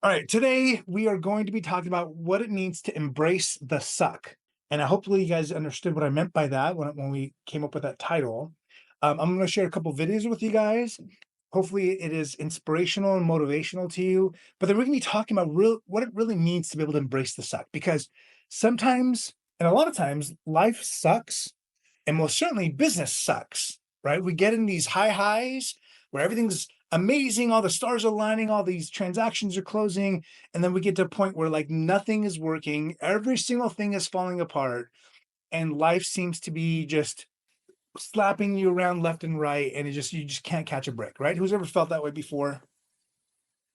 All right, today we are going to be talking about what it means to embrace the suck. And hopefully you guys understood what I meant by that when we came up with that title. I'm going to share a couple videos with you guys. Hopefully it is inspirational and motivational to you. But then we're going to be talking about what it really means to be able to embrace the suck. Because sometimes, and a lot of times, life sucks. And most certainly business sucks, right? We get in these high highs where everything's amazing, all the stars are aligning, all these transactions are closing, and then we get to a point where like nothing is working, every single thing is falling apart, and life seems to be just slapping you around left and right, and you just can't catch a break, right? Who's ever felt that way before?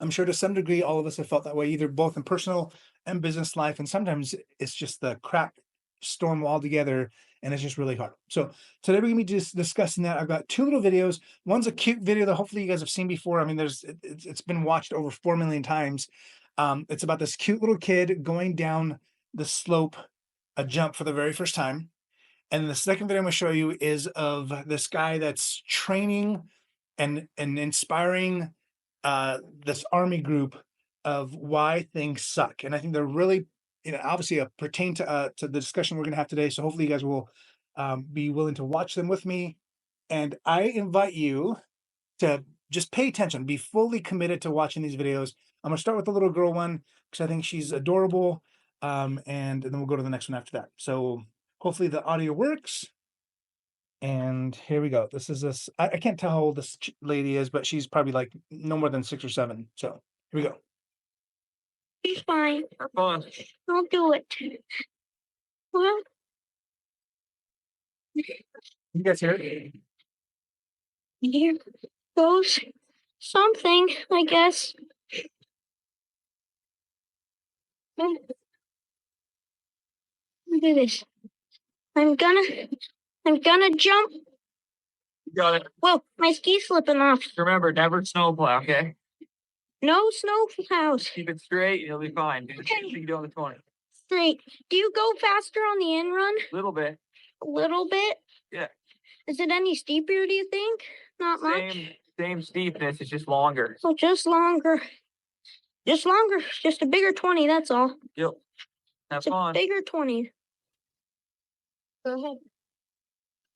I'm sure to some degree all of us have felt that way, either both in personal and business life, and sometimes it's just the crap storm all together, and it's just really hard. So today we're gonna be just discussing that. I've got two little videos. One's a cute video that hopefully you guys have seen before. I mean, it's been watched over 4 million times. It's about this cute little kid going down the slope, a jump for the very first time. And the second video I'm gonna show you is of this guy that's training and inspiring this army group of why things suck. And I think they're really, obviously pertain to the discussion we're gonna have today. So hopefully you guys will be willing to watch them with me. And I invite you to just pay attention, be fully committed to watching these videos. I'm gonna start with the little girl one because I think she's adorable. And then we'll go to the next one after that. So hopefully the audio works. And here we go. This is I can't tell how old this lady is, but she's probably like no more than 6 or 7. So here we go. He's fine. Have fun. I'll do it. Well, You guys hear it? here goes something, I guess. Look at this. I'm gonna jump. You got it. Whoa, my ski's slipping off. Remember, never snowplow, okay? No snow plows. Keep it straight, you'll be fine. Do the Okay. same thing you do on the 20. Straight. Do you go faster on the in run? Little bit. A little bit? Yeah. Is it any steeper, do you think? Not much? Same steepness, it's just longer. Oh, just longer. Just longer. Just a bigger 20, that's all. Yep. Have It's a fun. bigger 20. Go ahead.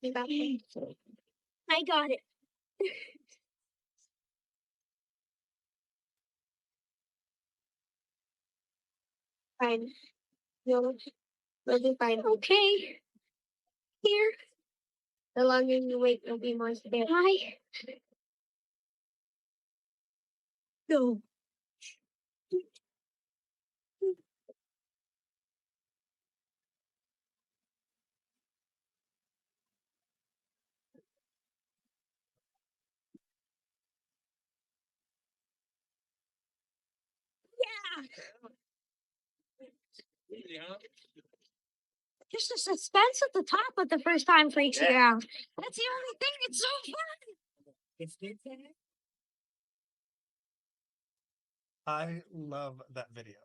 You got it. I got it. Fine. You'll be fine. Okay. Here. The longer you wait, you'll be more scared. Hi. Go. Yeah. Just the suspense at the top at the first time freaks you out. That's the only thing that's so fun. I love that video.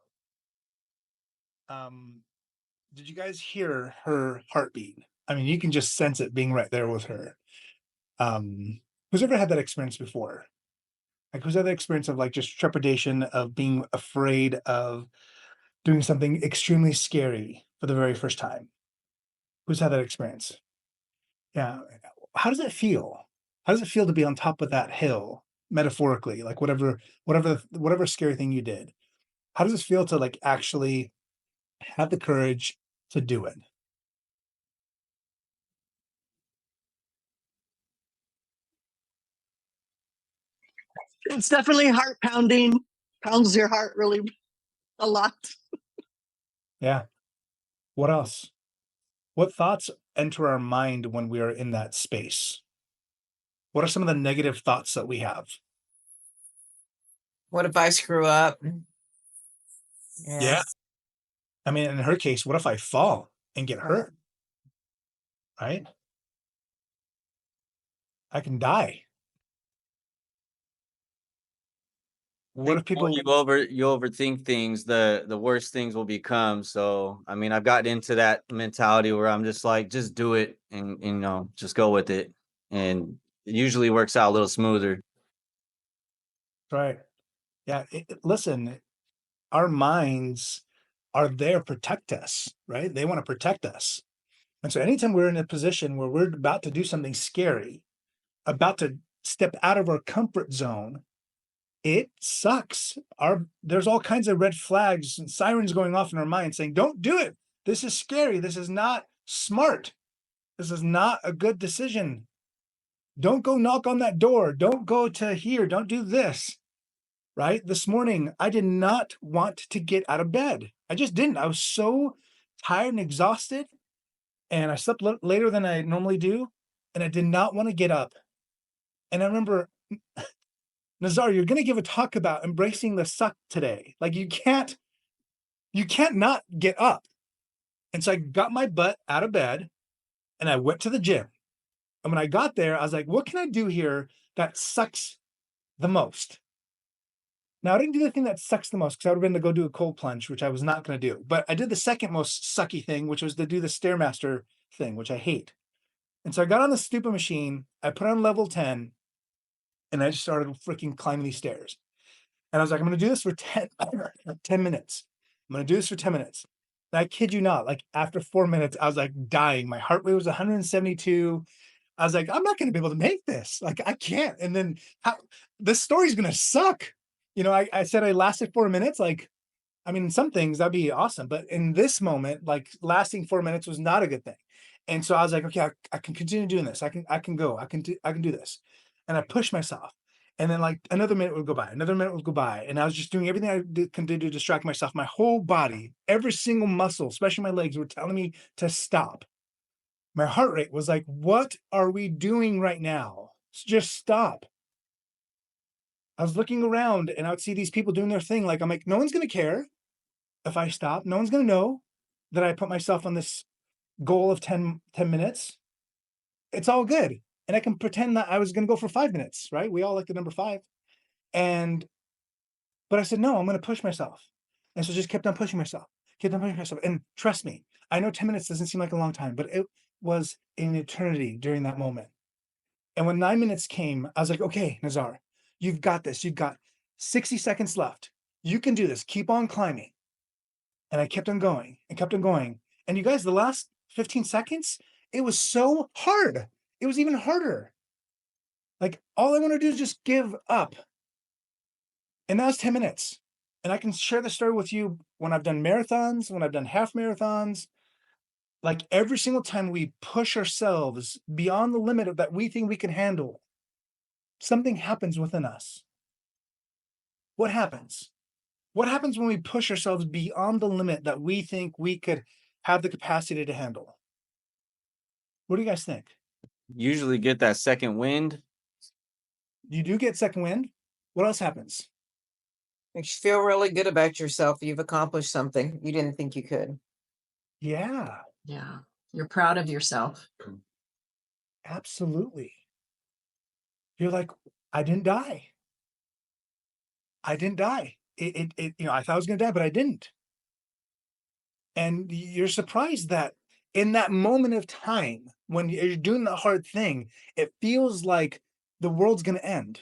Did you guys hear her heartbeat? I mean, you can just sense it being right there with her. Who's ever had that experience before? Like, who's had the experience of like just trepidation of being afraid of doing something extremely scary for the very first time? Who's had that experience? Yeah. How does it feel? How does it feel to be on top of that hill, metaphorically? Like whatever scary thing you did. How does it feel to like actually have the courage to do it? It's definitely heart pounding, pounds your heart really a lot. Yeah. What else? What thoughts enter our mind when we are in that space? What are some of the negative thoughts that we have? What if I screw up? Yeah. I mean, in her case, what if I fall and get hurt? Right? I can die. What if people you overthink things, the worst things will become. So I mean, I've gotten into that mentality where I'm just like, just do it and just go with it. And it usually works out a little smoother. right? Yeah, listen, our minds are there to protect us, right? They want to protect us. And so anytime we're in a position where we're about to do something scary, about to step out of our comfort zone, it sucks. There's all kinds of red flags and sirens going off in our mind saying, don't do it. This is scary. This is not smart. This is not a good decision. Don't go knock on that door. Don't go to here. Don't do this. Right? This morning, I did not want to get out of bed. I just didn't. I was so tired and exhausted, and I slept later than I normally do, and I did not want to get up. And I remember, Nazar, you're going to give a talk about embracing the suck today. Like you can't not get up. And so I got my butt out of bed and I went to the gym. And when I got there, I was like, what can I do here that sucks the most? Now, I didn't do the thing that sucks the most because I would have been to go do a cold plunge, which I was not going to do. But I did the second most sucky thing, which was to do the Stairmaster thing, which I hate. And so I got on the stupid machine, I put on level 10, and I just started freaking climbing these stairs. And I was like, I'm going to do this for 10 minutes. I'm going to do this for 10 minutes. And I kid you not, like after 4 minutes, I was like dying. My heart rate was 172. I was like, I'm not going to be able to make this. Like, I can't. And then this story's going to suck. You know, I said I lasted 4 minutes. Like, I mean, some things that'd be awesome. But in this moment, like lasting 4 minutes was not a good thing. And so I was like, okay, I can continue doing this. I can go. I can do this. And I pushed myself. And then like another minute would go by, another minute would go by. And I was just doing everything I can do to distract myself. My whole body, every single muscle, especially my legs, were telling me to stop. My heart rate was like, what are we doing right now? Just stop. I was looking around and I would see these people doing their thing. Like, I'm like, no one's going to care if I stop. No one's going to know that I put myself on this goal of 10 minutes. It's all good. And I can pretend that I was going to go for 5 minutes, right? We all like the number 5. But I said, no, I'm going to push myself. And so just kept on pushing myself, And trust me, I know 10 minutes doesn't seem like a long time, but it was an eternity during that moment. And when 9 minutes came, I was like, okay, Nazar, you've got this. You've got 60 seconds left. You can do this. Keep on climbing. And I kept on going and kept on going. And you guys, the last 15 seconds, it was so hard. It was even harder. Like all I want to do is just give up. And that was 10 minutes. And I can share the story with you when I've done marathons, when I've done half marathons. Like every single time we push ourselves beyond the limit of that we think we can handle, something happens within us. What happens? What happens when we push ourselves beyond the limit that we think we could have the capacity to handle? What do you guys think? Usually get that second wind. You do get second wind. What else happens? Makes you feel really good about yourself. You've accomplished something you didn't think you could. Yeah, Yeah. You're proud of yourself. absolutely. You're like, I didn't die. I didn't die. I thought I was going to die, but I didn't. And you're surprised that in that moment of time, when you're doing the hard thing, it feels like the world's going to end.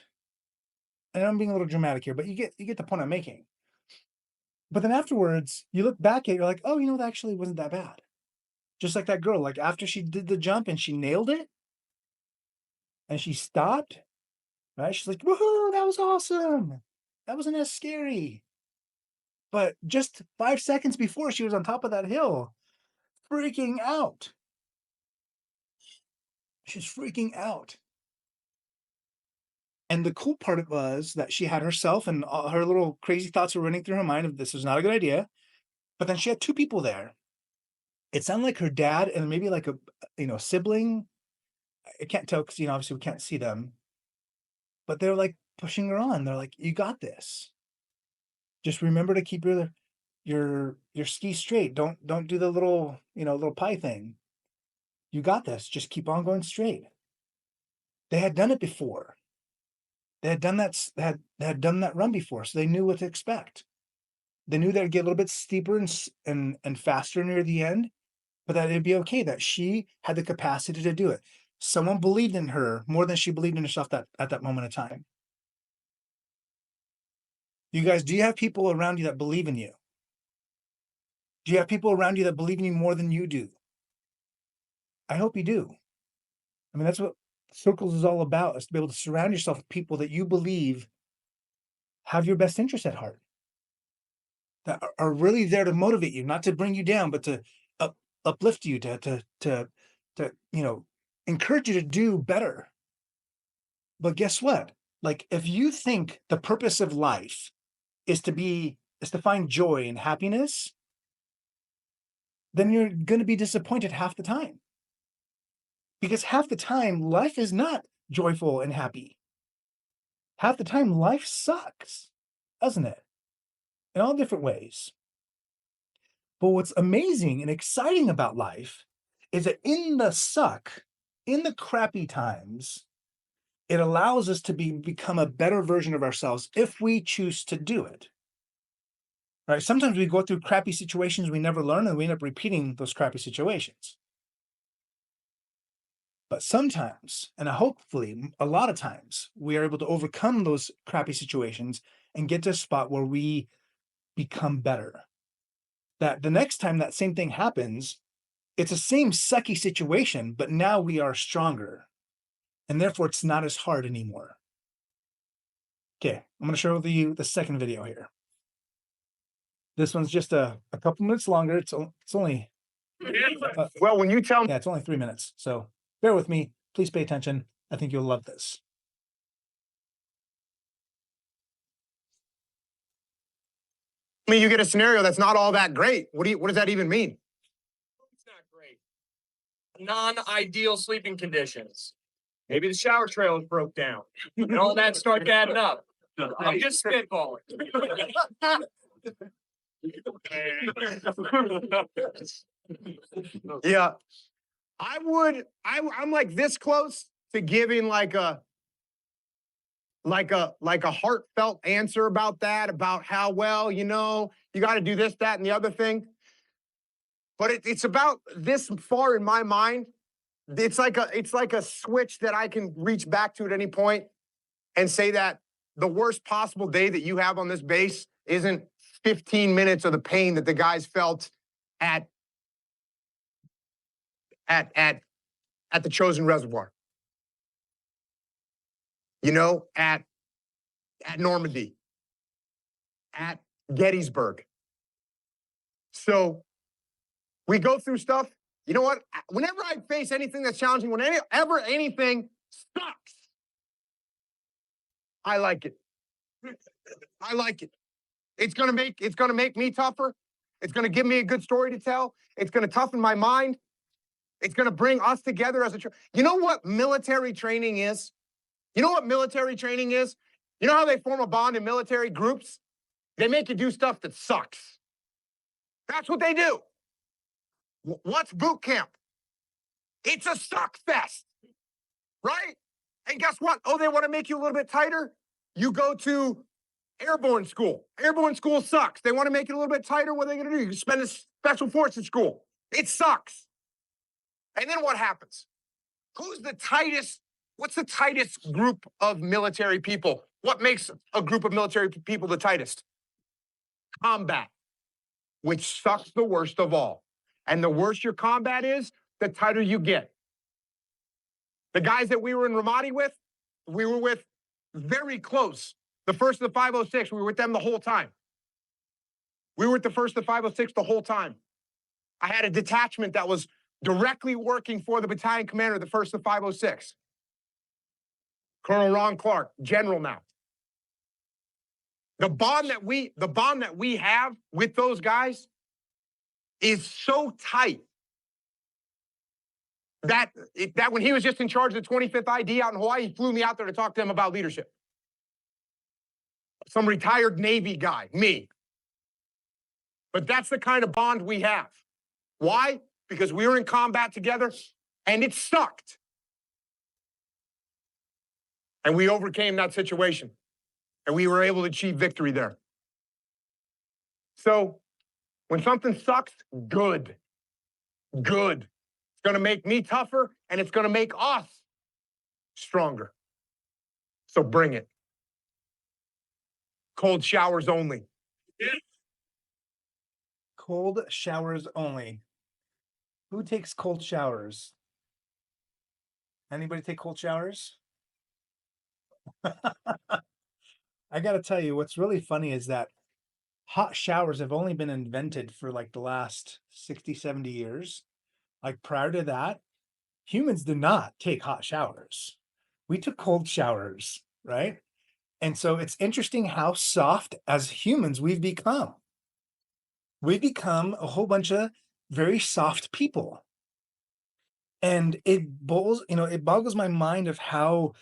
And I'm being a little dramatic here, but you get the point I'm making. But then afterwards, you look back at it, you're like, oh, that actually wasn't that bad. Just like that girl, like after she did the jump and she nailed it and she stopped, right? She's like, woohoo, that was awesome. That wasn't as scary. But just 5 seconds before she was on top of that hill, freaking out. She's freaking out. And the cool part was that she had herself and all her little crazy thoughts were running through her mind of this is not a good idea. But then she had 2 people there. It sounded like her dad and maybe like a sibling. I can't tell because obviously we can't see them. But they're like pushing her on. They're like, you got this. Just remember to keep your ski straight. Don't do the little pie thing. You got this. Just keep on going straight. They had done it before. They had done that. They had done that run before, so they knew what to expect. They knew that it'd get a little bit steeper and faster near the end, but that it'd be okay. That she had the capacity to do it. Someone believed in her more than she believed in herself at that moment of time. You guys, do you have people around you that believe in you? Do you have people around you that believe in you more than you do? I hope you do. I mean, that's what circles is all about, is to be able to surround yourself with people that you believe have your best interest at heart, that are really there to motivate you, not to bring you down, but to uplift you, to encourage you to do better. But guess what? Like, if you think the purpose of life is to find joy and happiness, then you're going to be disappointed half the time. Because half the time, life is not joyful and happy. Half the time, life sucks, doesn't it? In all different ways. But what's amazing and exciting about life is that in the suck, in the crappy times, it allows us to become a better version of ourselves if we choose to do it. Right? Sometimes we go through crappy situations we never learn, and we end up repeating those crappy situations. But sometimes, and hopefully a lot of times, we are able to overcome those crappy situations and get to a spot where we become better. That the next time that same thing happens, it's the same sucky situation, but now we are stronger. And therefore, it's not as hard anymore. Okay, I'm going to show you the second video here. This one's just a couple minutes longer. It's only Well, when you tell yeah, it's only 3 minutes. So bear with me. Please pay attention. I think you'll love this. me you get a scenario that's not all that great, what does that even mean? It's not great. Non-ideal sleeping conditions. Maybe the shower trailers broke down. And all that starts adding up. I'm just spitballing. Yeah. I'm like this close to giving like a heartfelt answer about that, about how, well, you got to do this, that, and the other thing. But it's about this far in my mind. It's like a switch that I can reach back to at any point and say that the worst possible day that you have on this base isn't 15 minutes of the pain that the guys felt at the Chosen Reservoir. At Normandy, at Gettysburg. So we go through stuff. You know what? Whenever I face anything that's challenging, whenever anything sucks, I like it. I like it. It's gonna make me tougher. It's gonna give me a good story to tell. It's gonna toughen my mind. It's gonna bring us together as a. You know what military training is? You know what military training is? You know how they form a bond in military groups? They make you do stuff that sucks. That's what they do. What's boot camp? It's a suck fest, right? And guess what? Oh, they want to make you a little bit tighter? You go to airborne school. Airborne school sucks. They want to make it a little bit tighter. What are they going to do? You spend a special forces school. It sucks. And then what happens? Who's the tightest? What's the tightest group of military people? What makes a group of military people the tightest? Combat, which sucks the worst of all. And the worse your combat is, the tighter you get. The guys that we were in Ramadi with, we were with very close. The first of the 506, we were with them the whole time. We were with the first of the 506 the whole time. I had a detachment that was directly working for the battalion commander of the first of the 506. Colonel Ron Clark, general now. The bond that we have with those guys is so tight that when he was just in charge of the 25th ID out in Hawaii, he flew me out there to talk to him about leadership. Some retired Navy guy, me. But that's the kind of bond we have. Why? Because we were in combat together and it sucked. And we overcame that situation. And we were able to achieve victory there. So when something sucks, good. Good. It's going to make me tougher and it's going to make us stronger. So bring it. Cold showers only. Cold showers only. Who takes cold showers? Anybody take cold showers? I gotta tell you, what's really funny is that hot showers have only been invented for like the last 60, 70 years. Like prior to that, humans did not take hot showers. We took cold showers, right? And so it's interesting how soft as humans we've become. We've become a whole bunch of very soft people. And it boggles my mind of how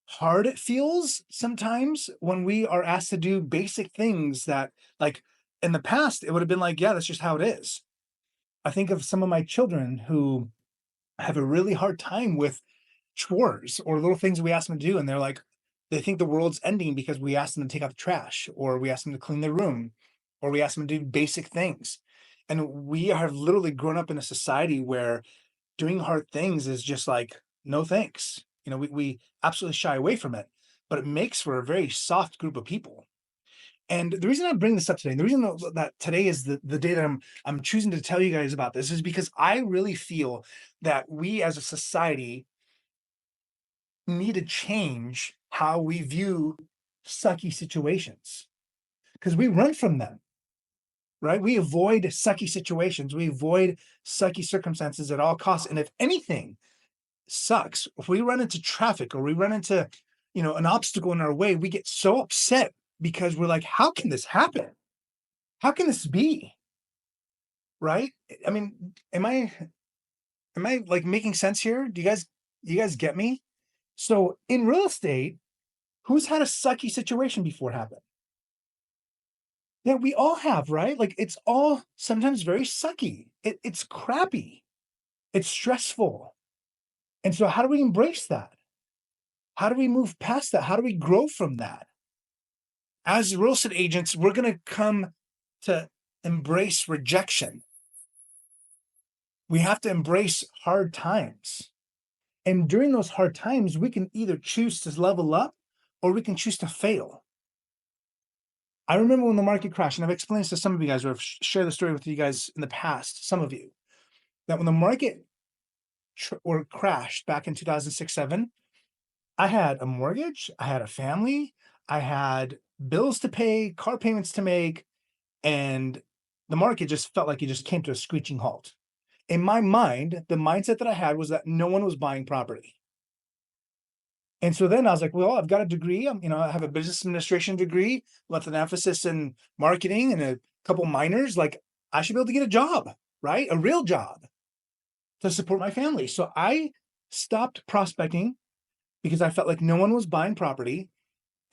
hard it feels sometimes when we are asked to do basic things that, like, in the past, it would have been like, yeah, that's just how it is. I think of some of my children who have a really hard time with chores or little things we ask them to do. And they're like, they think the world's ending because we asked them to take out the trash, or we asked them to clean their room, or we asked them to do basic things. And we have literally grown up in a society where doing hard things is just like, no thanks. We absolutely shy away from it, but it makes for a very soft group of people. And the reason I bring this up today, the reason that today is the day that I'm choosing to tell you guys about this, is because I really feel that we as a society need to change how we view sucky situations, because we run from them, right? We avoid sucky situations. We avoid sucky circumstances at all costs. And if anything sucks, if we run into traffic or we run into, an obstacle in our way, we get so upset because we're like, how can this happen? How can this be? Right? I mean, am I like making sense here? Do you guys get me? So in real estate, who's had a sucky situation before happen? Yeah, we all have, right? Like, it's all sometimes very sucky. It's crappy. It's stressful. And so how do we embrace that? How do we move past that? How do we grow from that? As real estate agents, we're going to come to embrace rejection. We have to embrace hard times. And during those hard times, we can either choose to level up or we can choose to fail. I remember when the market crashed, and I've explained this to some of you guys, or I've shared the story with you guys in the past, some of you, that when the market crashed back in 2006, 7, I had a mortgage, I had a family, I had bills to pay, car payments to make, and the market just felt like it just came to a screeching halt. In my mind, the mindset that I had was that no one was buying property. And so then I was like, well, I've got a degree. I have a business administration degree with an emphasis in marketing and a couple minors. Like, I should be able to get a job, right? A real job to support my family. So I stopped prospecting because I felt like no one was buying property.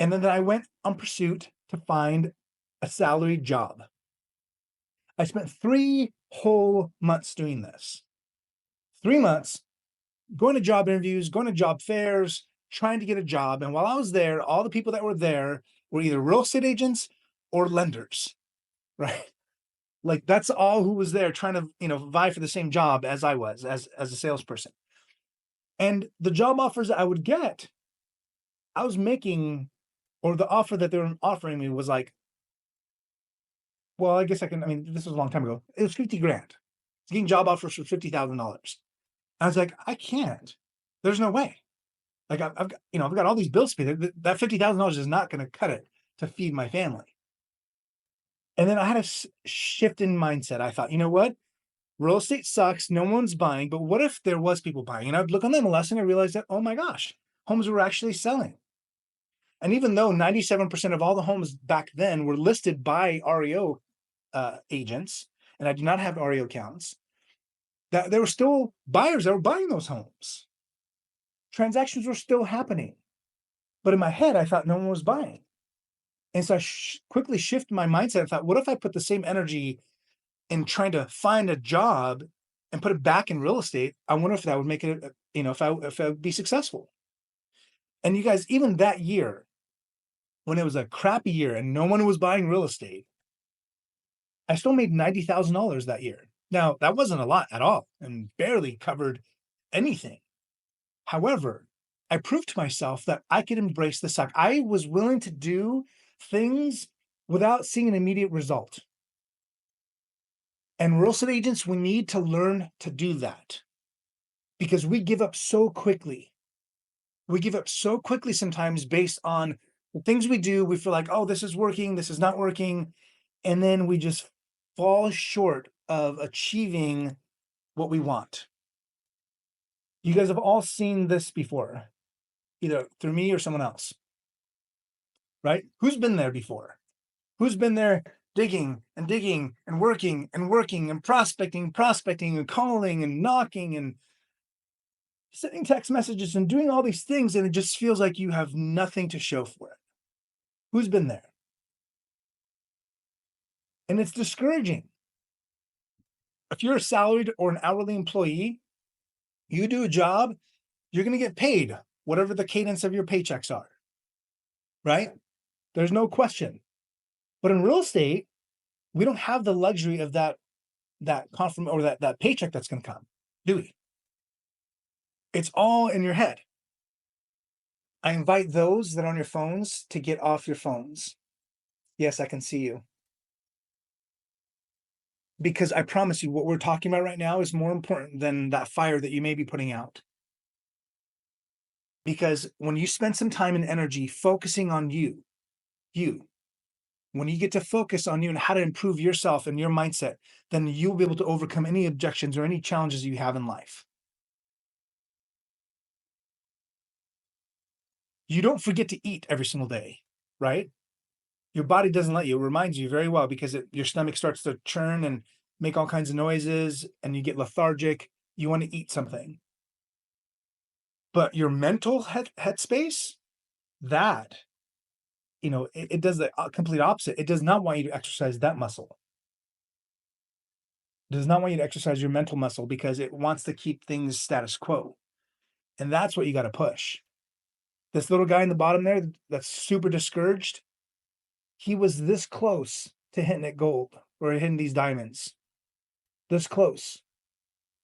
And then I went on pursuit to find a salaried job. I spent 3 whole months doing this. 3 months going to job interviews, going to job fairs, trying to get a job. And while I was there, all the people that were there were either real estate agents or lenders, right? Like, that's all who was there trying to, vie for the same job as I was as a salesperson. And the job offers that I would get, I was making, or the offer that they were offering me was like, well, I guess this was a long time ago. It was 50 grand. It's getting job offers for $50,000. I was like, I can't. There's no way. Like, I've got all these bills to pay. That $50,000 is not going to cut it to feed my family. And then I had a shift in mindset. I thought, you know what? Real estate sucks. No one's buying. But what if there was people buying? And I'd look on the MLS and I realized that, oh my gosh, homes were actually selling. And even though 97% of all the homes back then were listed by REO agents, and I do not have REO accounts, that there were still buyers that were buying those homes. Transactions were still happening. But in my head, I thought no one was buying. And so I quickly shifted my mindset. I thought, what if I put the same energy in trying to find a job and put it back in real estate? I wonder if that would make it, if I would be successful. And you guys, even that year, when it was a crappy year and no one was buying real estate, I still made $90,000 that year. Now, that wasn't a lot at all and barely covered anything. However, I proved to myself that I could embrace the suck. I was willing to do things without seeing an immediate result. And real estate agents, we need to learn to do that because we give up so quickly. We give up so quickly sometimes based on the things we do. We feel like, oh, this is working, this is not working. And then we just fall short of achieving what we want. You guys have all seen this before, either through me or someone else, right? Who's been there before? Who's been there digging and digging and working and working and prospecting and calling and knocking and sending text messages and doing all these things, and it just feels like you have nothing to show for it? Who's been there? And it's discouraging. If you're a salaried or an hourly employee, you do a job, you're going to get paid whatever the cadence of your paychecks are, right? There's no question. But in real estate, we don't have the luxury of that paycheck that's going to come, do we? It's all in your head. I invite those that are on your phones to get off your phones. Yes, I can see you. Because I promise you, what we're talking about right now is more important than that fire that you may be putting out. Because when you spend some time and energy focusing on you, when you get to focus on you and how to improve yourself and your mindset, then you'll be able to overcome any objections or any challenges you have in life. You don't forget to eat every single day, right? Your body doesn't let you. It reminds you very well because your stomach starts to churn and make all kinds of noises and you get lethargic. You want to eat something. But your mental headspace, that, it does the complete opposite. It does not want you to exercise that muscle. It does not want you to exercise your mental muscle because it wants to keep things status quo. And that's what you got to push. This little guy in the bottom there that's super discouraged, he was this close to hitting it gold or hitting these diamonds. This close.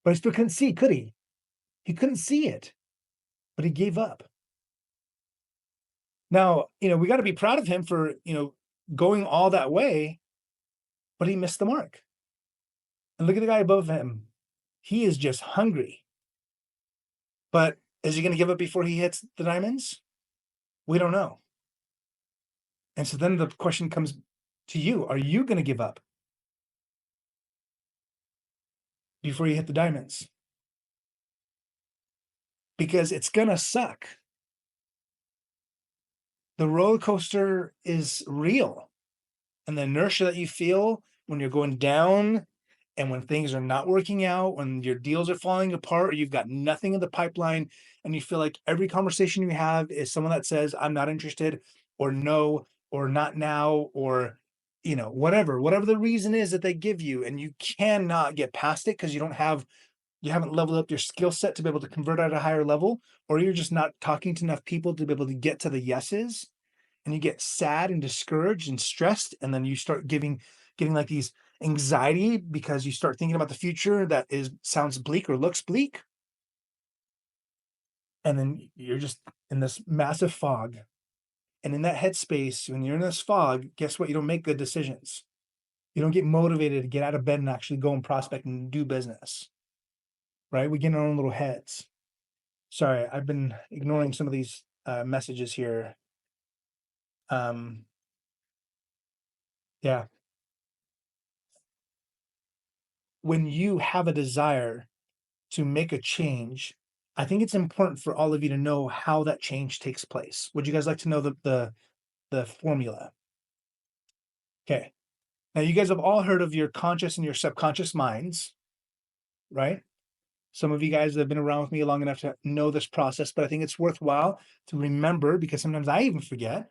But he still couldn't see, could he? He couldn't see it, but he gave up. Now, we got to be proud of him for, going all that way, but he missed the mark. And look at the guy above him. He is just hungry. But is he going to give up before he hits the diamonds? We don't know. And so then the question comes to you. Are you going to give up before you hit the diamonds? Because it's going to suck. The roller coaster is real. And the inertia that you feel when you're going down and when things are not working out, when your deals are falling apart, or you've got nothing in the pipeline, and you feel like every conversation you have is someone that says, I'm not interested, or no, or not now, or, whatever the reason is that they give you, and you cannot get past it because you haven't leveled up your skill set to be able to convert at a higher level, or you're just not talking to enough people to be able to get to the yeses. And you get sad and discouraged and stressed, and then you start getting like these anxiety because you start thinking about the future that sounds bleak or looks bleak. And then you're just in this massive fog. And in that headspace, when you're in this fog, guess what? You don't make good decisions. You don't get motivated to get out of bed and actually go and prospect and do business, right? We get in our own little heads. Sorry, I've been ignoring some of these messages here. Yeah. When you have a desire to make a change, I think it's important for all of you to know how that change takes place. Would you guys like to know the formula? Okay. Now you guys have all heard of your conscious and your subconscious minds, right? Some of you guys have been around with me long enough to know this process, but I think it's worthwhile to remember because sometimes I even forget.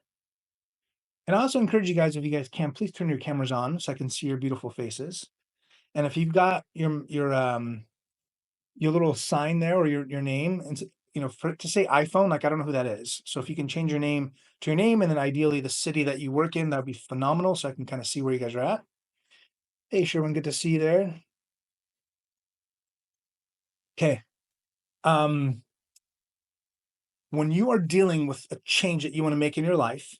And I also encourage you guys, if you guys can, please turn your cameras on so I can see your beautiful faces. And if you've got your little sign there or your name, and for it to say iPhone, like I don't know who that is. So if you can change your name to your name and then ideally the city that you work in, that would be phenomenal. So I can kind of see where you guys are at. Hey, Sherwin, good to see you there. Okay. When you are dealing with a change that you want to make in your life,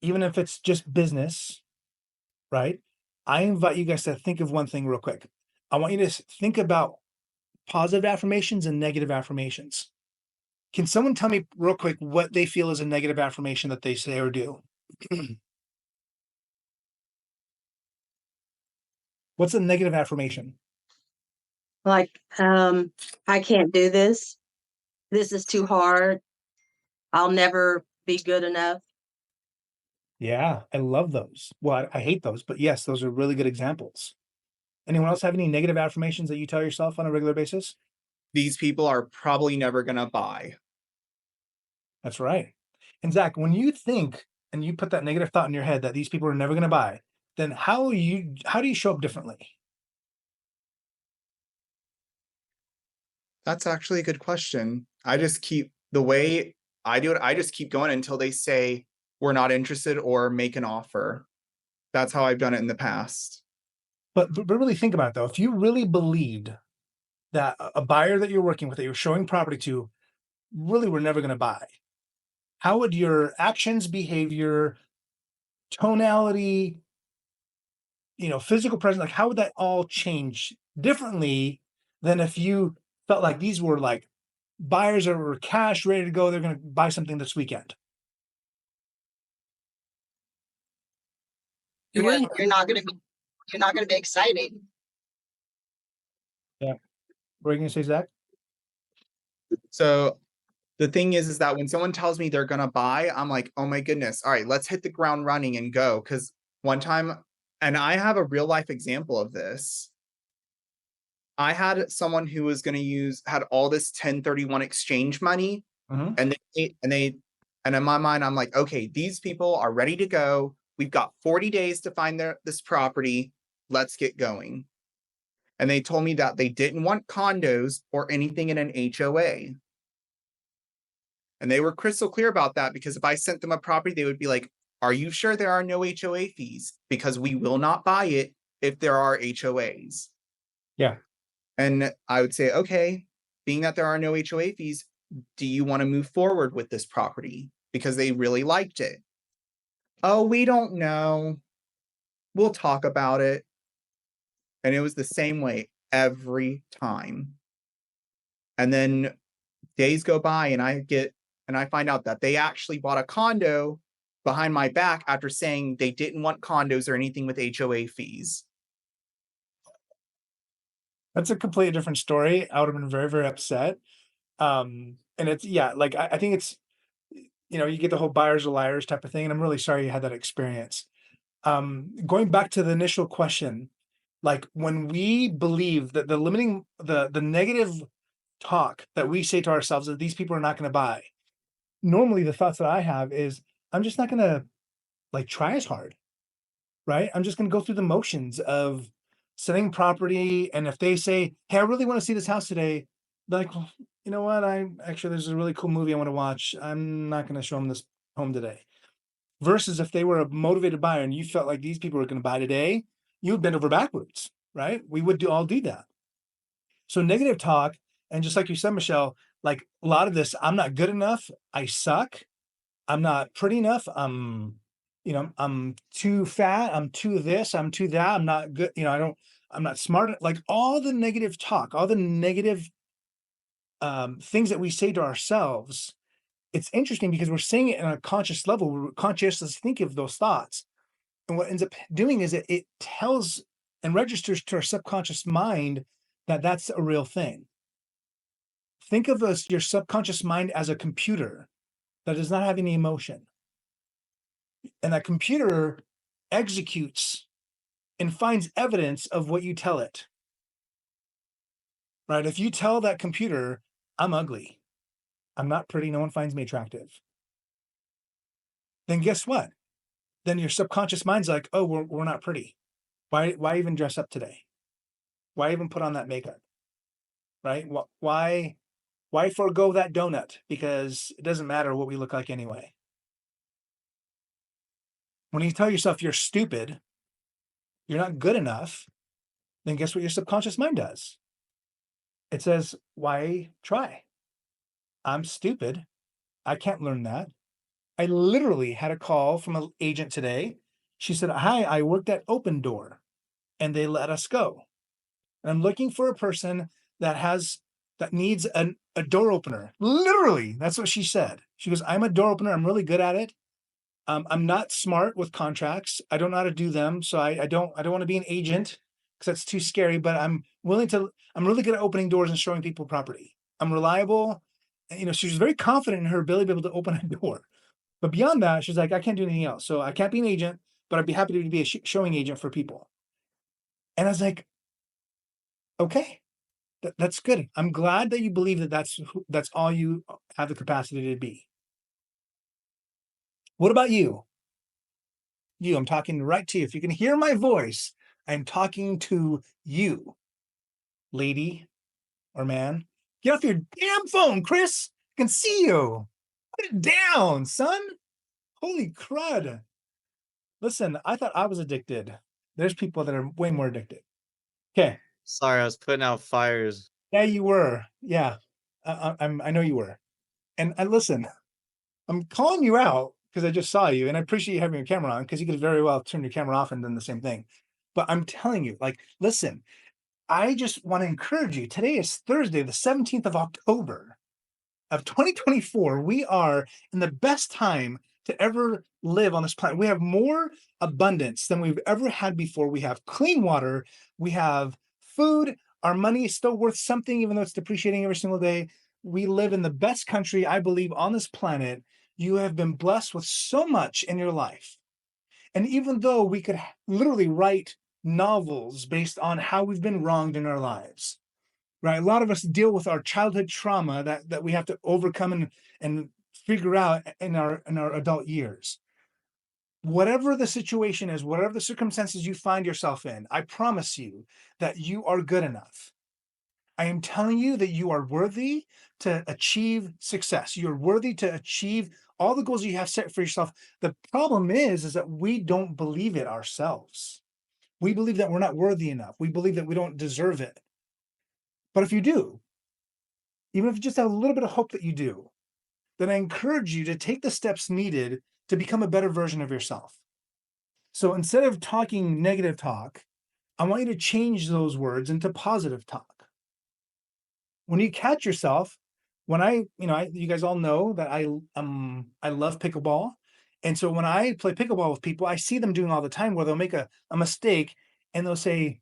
even if it's just business, right? I invite you guys to think of one thing real quick. I want you to think about positive affirmations and negative affirmations. Can someone tell me real quick what they feel is a negative affirmation that they say or do? What's a negative affirmation? Like, I can't do this. This is too hard. I'll never be good enough. Yeah, I love those. Well, I hate those, but yes, those are really good examples. Anyone else have any negative affirmations that you tell yourself on a regular basis? These people are probably never going to buy. That's right. And Zach, when you think and you put that negative thought in your head that these people are never going to buy, then how do you show up differently? That's actually a good question. I just keep the way I do it. I just keep going until they say we're not interested or make an offer. That's how I've done it in the past. But really think about it though. If you really believed that a buyer that you're working with, that you're showing property to, really were never going to buy, how would your actions, behavior, tonality, physical presence, like how would that all change differently than if you felt like these were like buyers that were cash ready to go, they're going to buy something this weekend? You're not going to be excited. Yeah. What are you going to say, Zach? So the thing is that when someone tells me they're going to buy, I'm like, oh my goodness. All right, let's hit the ground running and go. Because one time, and I have a real life example of this. I had someone who was going to had all this 1031 exchange money. Mm-hmm. And in my mind, I'm like, okay, these people are ready to go. We've got 40 days to find this property. Let's get going. And they told me that they didn't want condos or anything in an HOA. And they were crystal clear about that, because if I sent them a property, they would be like, are you sure there are no HOA fees? Because we will not buy it if there are HOAs. Yeah. And I would say, okay, being that there are no HOA fees, do you want to move forward with this property? Because they really liked it. Oh, we don't know. We'll talk about it. And it was the same way every time. And then days go by and I find out that they actually bought a condo behind my back after saying they didn't want condos or anything with HOA fees. That's a completely different story. I would have been very, very upset. And it's, yeah, like I think it's, you get the whole buyers are liars type of thing. And I'm really sorry you had that experience. Going back to the initial question, like when we believe that the negative talk that we say to ourselves that these people are not going to buy, normally the thoughts that I have is I'm just not going to like try as hard, right? I'm just going to go through the motions of selling property. And if they say, hey, I really want to see this house today, like, well, you know what? There's a really cool movie I want to watch. I'm not going to show them this home today. Versus if they were a motivated buyer and you felt like these people are going to buy today, you would bend over backwards, right? We would all do that. So negative talk, and just like you said, Michelle, like a lot of this, I'm not good enough. I suck. I'm not pretty enough. I'm too fat. I'm too this. I'm too that. I'm not good. I'm not smart. Like all the negative talk, all the negative things that we say to ourselves. It's interesting because we're saying it on a conscious level. We're consciously thinking of those thoughts. And what ends up doing is it tells and registers to our subconscious mind that that's a real thing. Think of your subconscious mind as a computer that does not have any emotion. And that computer executes and finds evidence of what you tell it. Right? If you tell that computer, I'm ugly, I'm not pretty, no one finds me attractive, then guess what? Then your subconscious mind's like, oh, we're not pretty. Why even dress up today? Why even put on that makeup? Right? Why forego that donut? Because it doesn't matter what we look like anyway. When you tell yourself you're stupid, you're not good enough, then guess what your subconscious mind does? It says, why try? I'm stupid. I can't learn that. I literally had a call from an agent today. She said, "Hi, I worked at Open Door and they let us go. And I'm looking for a person that needs a door opener." Literally, that's what she said. She goes, "I'm a door opener. I'm really good at it. I'm not smart with contracts. I don't know how to do them. So I don't want to be an agent because that's too scary, but I'm really good at opening doors and showing people property. I'm reliable." And, she was very confident in her ability to be able to open a door. But beyond that, she's like, "I can't do anything else. So I can't be an agent, but I'd be happy to be a showing agent for people." And I was like, okay, that's good. I'm glad that you believe that that's all you have the capacity to be. What about you? I'm talking right to you. If you can hear my voice, I'm talking to you, lady or man. Get off your damn phone, Chris. I can see you. Put it down, son. Holy crud. Listen, I thought I was addicted. There's people that are way more addicted. Okay. Sorry, I was putting out fires. Yeah, you were. Yeah, I know you were. And listen, I'm calling you out because I just saw you, and I appreciate you having your camera on because you could very well turn your camera off and done the same thing. But I'm telling you, like, listen, I just want to encourage you. Today is Thursday, the 17th of October of 2024. We are in the best time to ever live on this planet. We have more abundance than we've ever had before. We have clean water. We have food. Our money is still worth something, even though it's depreciating every single day. We live in the best country, I believe, on this planet. You have been blessed with so much in your life. And even though we could literally write novels based on how we've been wronged in our lives, right? A lot of us deal with our childhood trauma that we have to overcome and figure out in our adult years. Whatever the situation is, whatever the circumstances you find yourself in, I promise you that you are good enough. I am telling you that you are worthy to achieve success. You're worthy to achieve all the goals you have set for yourself. The problem is that we don't believe it ourselves. We believe that we're not worthy enough. We believe that we don't deserve it. But if you do, even if you just have a little bit of hope that you do, then I encourage you to take the steps needed to become a better version of yourself. So instead of talking negative talk, I want you to change those words into positive talk. When you catch yourself, you guys all know that I love pickleball. And so when I play pickleball with people, I see them doing all the time where they'll make a mistake and they'll say,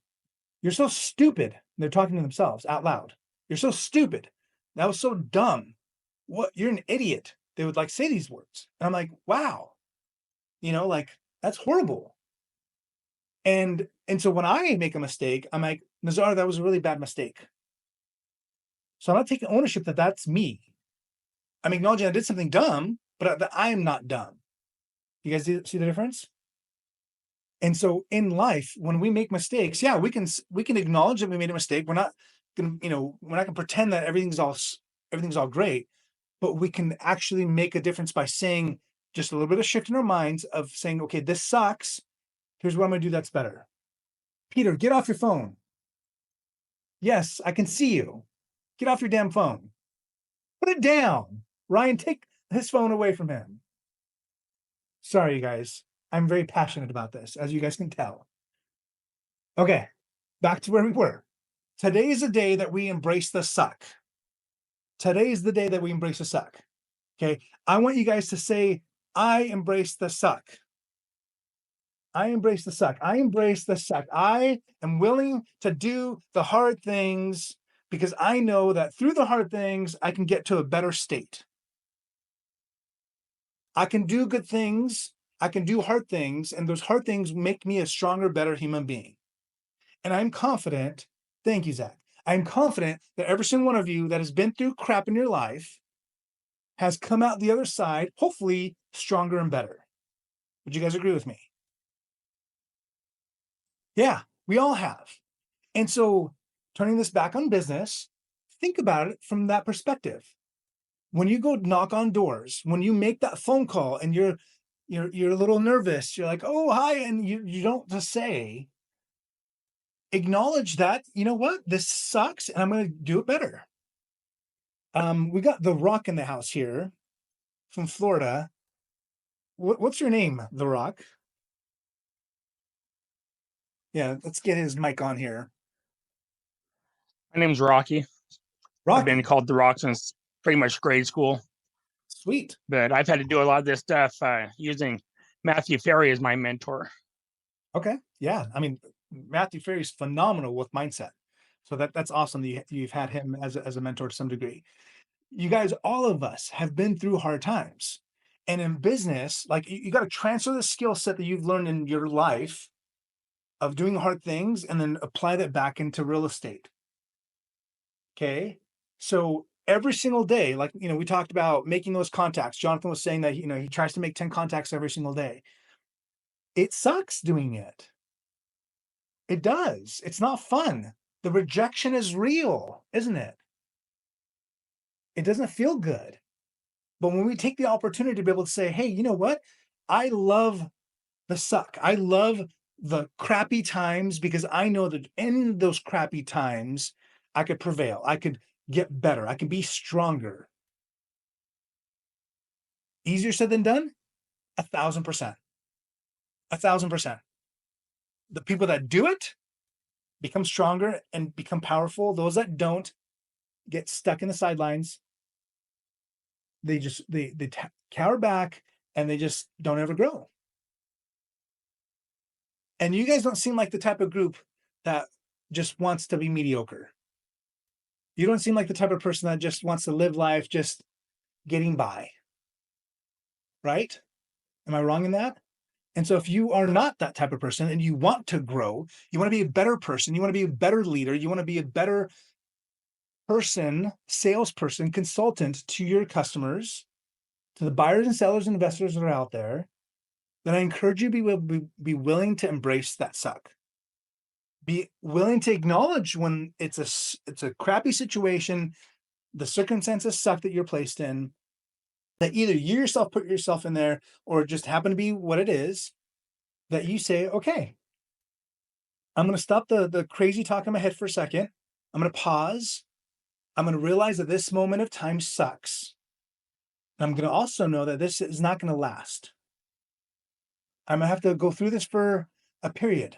"You're so stupid." They're talking to themselves out loud. "You're so stupid. That was so dumb. What? You're an idiot." They would like say these words. And I'm like, wow, like that's horrible. And so when I make a mistake, I'm like, "Nazar, that was a really bad mistake." So I'm not taking ownership that that's me. I'm acknowledging I did something dumb, but that I am not dumb. You guys see the difference? And so in life, when we make mistakes, yeah, we can acknowledge that we made a mistake. We're not gonna pretend that everything's all great, but we can actually make a difference by saying just a little bit of shift in our minds of saying, "Okay, this sucks. Here's what I'm gonna do that's better." Peter, get off your phone. Yes, I can see you. Get off your damn phone. Put it down. Ryan, take his phone away from him. Sorry, you guys. I'm very passionate about this, as you guys can tell. Okay, back to where we were. Today is the day that we embrace the suck. Today is the day that we embrace the suck. Okay, I want you guys to say, "I embrace the suck. I embrace the suck. I embrace the suck. I am willing to do the hard things because I know that through the hard things, I can get to a better state. I can do good things. I can do hard things. And those hard things make me a stronger, better human being." And I'm confident, thank you, Zach. I'm confident that every single one of you that has been through crap in your life has come out the other side, hopefully stronger and better. Would you guys agree with me? Yeah, we all have. And so turning this back on business, think about it from that perspective. When you go knock on doors, when you make that phone call and you're a little nervous, you're like, "Oh, hi," and you don't just say, acknowledge that, you know what, this sucks and I'm going to do it better. We got The Rock in the house here from Florida. What's your name, The Rock? Yeah, let's get his mic on here. My name's Rocky. I've been Rocky, called The Rock since pretty much grade school, sweet. but I've had to do a lot of this stuff using Matthew Ferry as my mentor. Okay, yeah. I mean, Matthew Ferry's phenomenal with mindset. So that's awesome that you've had him as a mentor to some degree. You guys, all of us have been through hard times. And in business, like you got to transfer the skill set that you've learned in your life of doing hard things and then apply that back into real estate. Okay. So every single day, like, we talked about making those contacts. Jonathan was saying that, he tries to make 10 contacts every single day. It sucks doing it. It does. It's not fun. The rejection is real, isn't it? It doesn't feel good. But when we take the opportunity to be able to say, hey, you know what? I love the suck. I love the crappy times because I know that in those crappy times, I could prevail. I could get better. I can be stronger. Easier said than done? 1,000%. 1,000%. The people that do it become stronger and become powerful. Those that don't get stuck in the sidelines. They cower back and they just don't ever grow. And you guys don't seem like the type of group that just wants to be mediocre. You don't seem like the type of person that just wants to live life just getting by. Right? Am I wrong in that? And so if you are not that type of person and you want to grow, you want to be a better person, you want to be a better leader, you want to be a better person, salesperson, consultant to your customers, to the buyers and sellers and investors that are out there, then I encourage you to be willing to embrace that suck. Be willing to acknowledge when it's a crappy situation, the circumstances suck that you're placed in, that either you yourself put yourself in there or just happen to be what it is, that you say, okay, I'm going to stop the crazy talk in my head for a second. I'm going to pause. I'm going to realize that this moment of time sucks. And I'm going to also know that this is not going to last. I'm going to have to go through this for a period.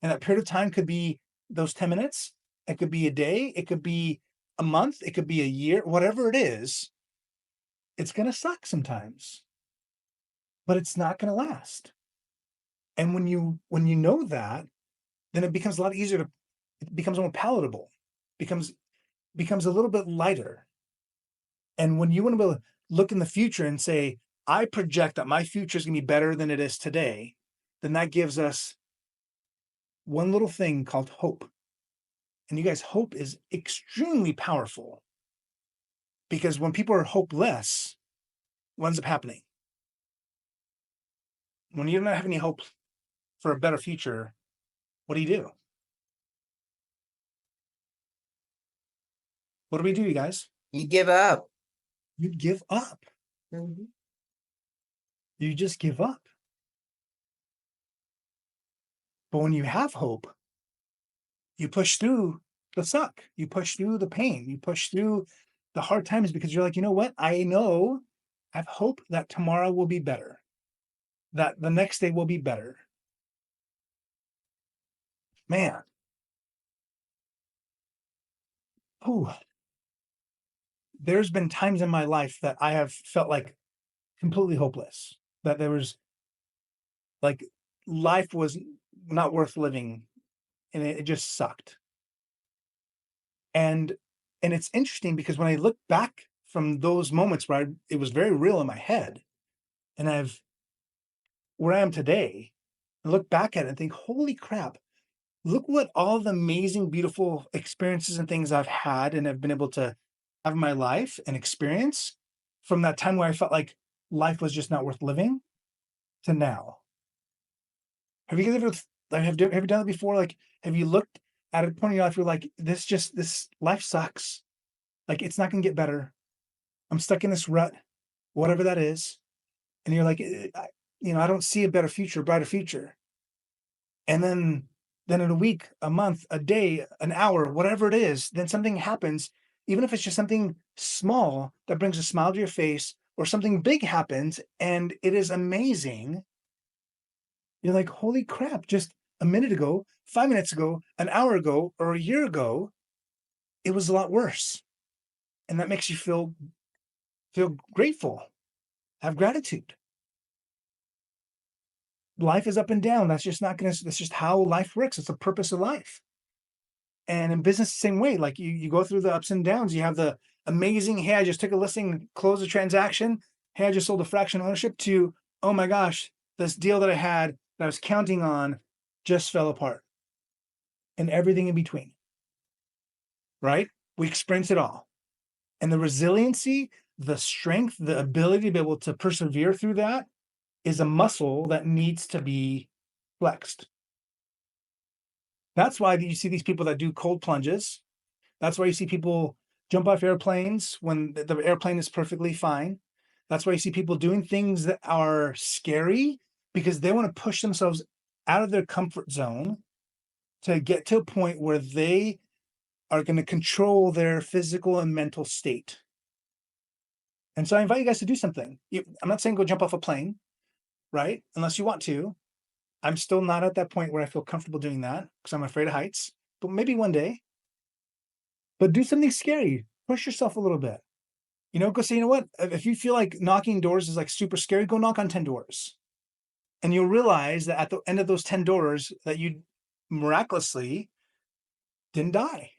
And that period of time could be those 10 minutes. It could be a day. It could be a month. It could be a year. Whatever it is, it's going to suck sometimes. But it's not going to last. And when you know that, then it becomes a lot easier it becomes more palatable, becomes a little bit lighter. And when you want to be able to look in the future and say, I project that my future is going to be better than it is today, then that gives us one little thing called hope. And you guys, hope is extremely powerful because when people are hopeless, what ends up happening? When you don't have any hope for a better future, what do? What do, you guys? You give up. You give up. Mhm. You just give up. But when you have hope, you push through the suck. You push through the pain. You push through the hard times because you're like, you know what? I have hope that tomorrow will be better, that the next day will be better. Man. Oh, there's been times in my life that I have felt like completely hopeless, that there was like life was not worth living and it just sucked. And it's interesting because when I look back from those moments where it was very real in my head, and where I am today, I look back at it and think, holy crap, look what all the amazing, beautiful experiences and things I've had and have been able to have in my life and experience from that time where I felt like life was just not worth living to now. Have you guys ever, have you done it before? Like, have you looked at a point in your life, you're like, this life sucks. Like, it's not going to get better. I'm stuck in this rut, whatever that is. And you're like, I don't see a better future, brighter future. And then in a week, a month, a day, an hour, whatever it is, then something happens, even if it's just something small that brings a smile to your face or something big happens and it is amazing, you're like, holy crap, just a minute ago, 5 minutes ago, an hour ago, or a year ago, it was a lot worse. And that makes you feel grateful, have gratitude. Life is up and down. That's just how life works. It's the purpose of life. And in business, the same way. Like you go through the ups and downs. You have the amazing, hey, I just took a listing, closed a transaction. Hey, I just sold a fraction ownership, to, oh my gosh, this deal that I had that I was counting on just fell apart. And everything in between. Right? We experience it all. And the resiliency, the strength, the ability to be able to persevere through that is a muscle that needs to be flexed. That's why you see these people that do cold plunges. That's why you see people jump off airplanes when the airplane is perfectly fine. That's why you see people doing things that are scary, because they want to push themselves out of their comfort zone to get to a point where they are going to control their physical and mental state. And so I invite you guys to do something. I'm not saying go jump off a plane, right? Unless you want to. I'm still not at that point where I feel comfortable doing that because I'm afraid of heights, but maybe one day. But do something scary. Push yourself a little bit. Go say, you know what? If you feel like knocking doors is like super scary, go knock on 10 doors. And you'll realize that at the end of those 10 doors that you miraculously didn't die.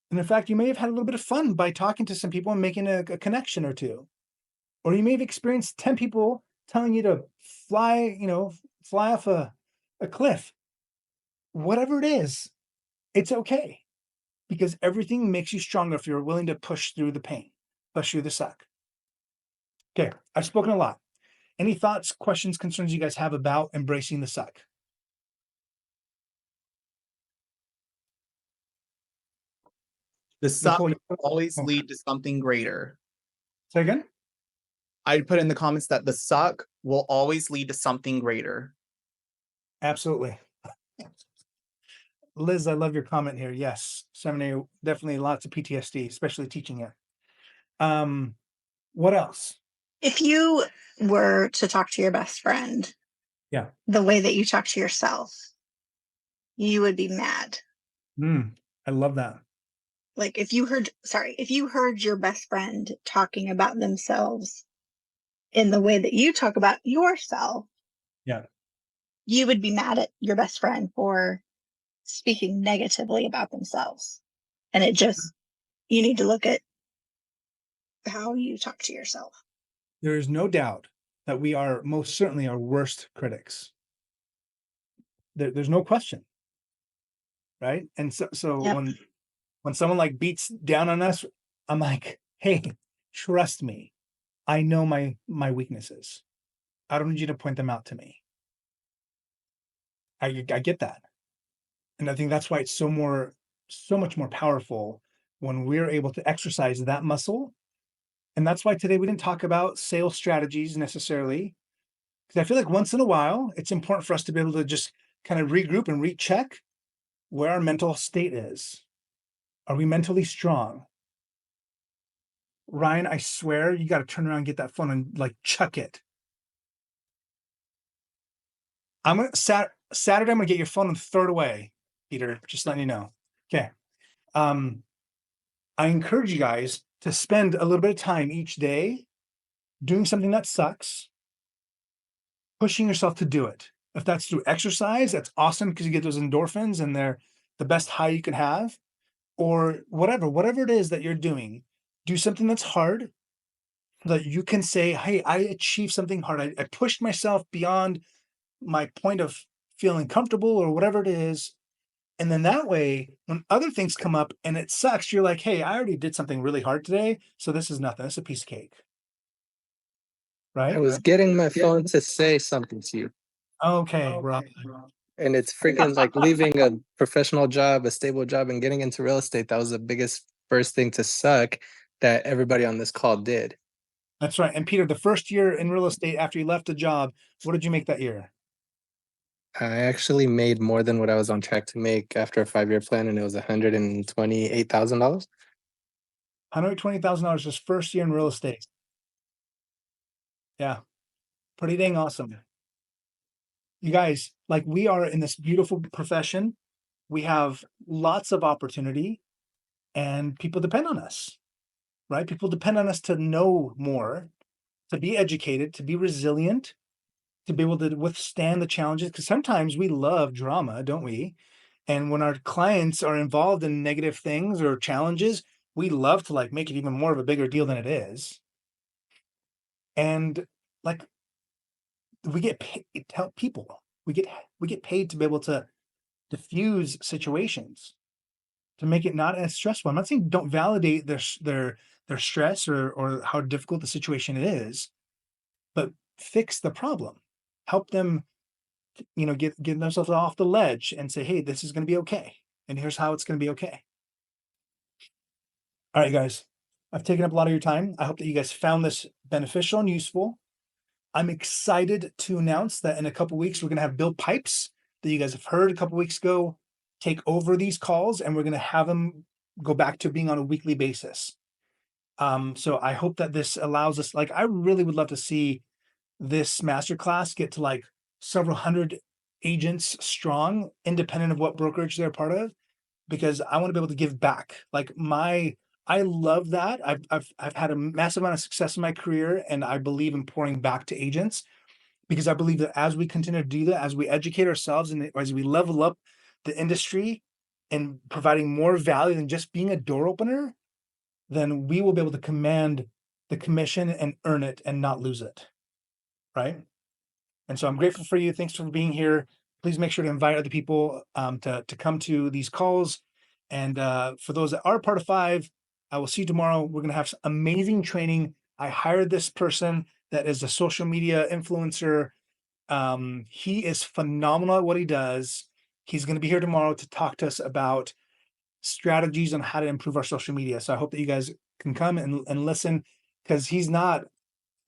And in fact, you may have had a little bit of fun by talking to some people and making a connection or two. Or you may have experienced 10 people telling you to fly off a cliff. Whatever it is, it's okay. Because everything makes you stronger if you're willing to push through the pain, push through the suck. Okay, I've spoken a lot. Any thoughts, questions, concerns you guys have about embracing the suck? The suck Nicole, will always lead to something greater. Say again? I'd put in the comments that the suck will always lead to something greater. Absolutely. Liz, I love your comment here. Yes, seminary, definitely lots of PTSD, especially teaching it. What else? If you were to talk to your best friend, Yeah, the way that you talk to yourself, you would be mad. I love that. Like if you heard your best friend talking about themselves in the way that you talk about yourself, Yeah. you would be mad at your best friend for speaking negatively about themselves. And you need to look at how you talk to yourself. There is no doubt that we are most certainly our worst critics. There's no question. Right? And so Yep. when someone like beats down on us, I'm like, hey, trust me. I know my weaknesses. I don't need you to point them out to me. I get that. And I think that's why it's so much more powerful when we're able to exercise that muscle. And that's why today we didn't talk about sales strategies necessarily, because I feel like once in a while, it's important for us to be able to just kind of regroup and recheck where our mental state is. Are we mentally strong? Ryan, I swear you got to turn around and get that phone and like chuck it. Saturday, I'm gonna get your phone and throw it away, Peter. Just letting you know. Okay. I encourage you guys to spend a little bit of time each day doing something that sucks, pushing yourself to do it. If that's through exercise, that's awesome because you get those endorphins and they're the best high you can have. Or whatever it is that you're doing, do something that's hard so that you can say, hey, I achieved something hard. I pushed myself beyond my point of feeling comfortable or whatever it is. And then that way, when other things come up and it sucks, you're like, hey, I already did something really hard today. So this is nothing. It's a piece of cake. Right? I was getting my phone to say something to you. Okay, Rob. And it's freaking like leaving a professional job, a stable job, and getting into real estate. That was the biggest first thing to suck that everybody on this call did. That's right. And Peter, the first year in real estate after you left a job, what did you make that year? I actually made more than what I was on track to make after a 5-year plan, and it was $128,000. $120,000 his first year in real estate. Yeah, pretty dang awesome. You guys, like, we are in this beautiful profession. We have lots of opportunity, and people depend on us, right? People depend on us to know more, to be educated, to be resilient, to be able to withstand the challenges. Because sometimes we love drama, don't we? And when our clients are involved in negative things or challenges, we love to like make it even more of a bigger deal than it is. And like, we get paid to help people. We get paid to be able to diffuse situations, to make it not as stressful. I'm not saying don't validate their stress or how difficult the situation is, but fix the problem. Help them, get themselves off the ledge and say, hey, this is going to be okay. And here's how it's going to be okay. All right, guys, I've taken up a lot of your time. I hope that you guys found this beneficial and useful. I'm excited to announce that in a couple weeks, we're going to have Bill Pipes that you guys have heard a couple weeks ago take over these calls, and we're going to have him go back to being on a weekly basis. So I hope that this allows us, like, I really would love to see this masterclass get to like several hundred agents strong, independent of what brokerage they're part of, because I want to be able to give back. Like, I love that. I've had a massive amount of success in my career, and I believe in pouring back to agents, because I believe that as we continue to do that, as we educate ourselves and as we level up the industry and providing more value than just being a door opener, then we will be able to command the commission and earn it and not lose it. Right? And so I'm grateful for you. Thanks for being here. Please make sure to invite other people to come to these calls. And for those that are part of Five, I will see you tomorrow. We're going to have some amazing training. I hired this person that is a social media influencer. He is phenomenal at what he does. He's going to be here tomorrow to talk to us about strategies on how to improve our social media. So I hope that you guys can come and listen, because he's not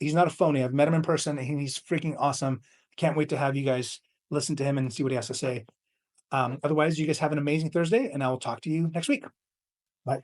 a phony. I've met him in person and he's freaking awesome. Can't wait to have you guys listen to him and see what he has to say. Otherwise, you guys have an amazing Thursday, and I will talk to you next week. Bye.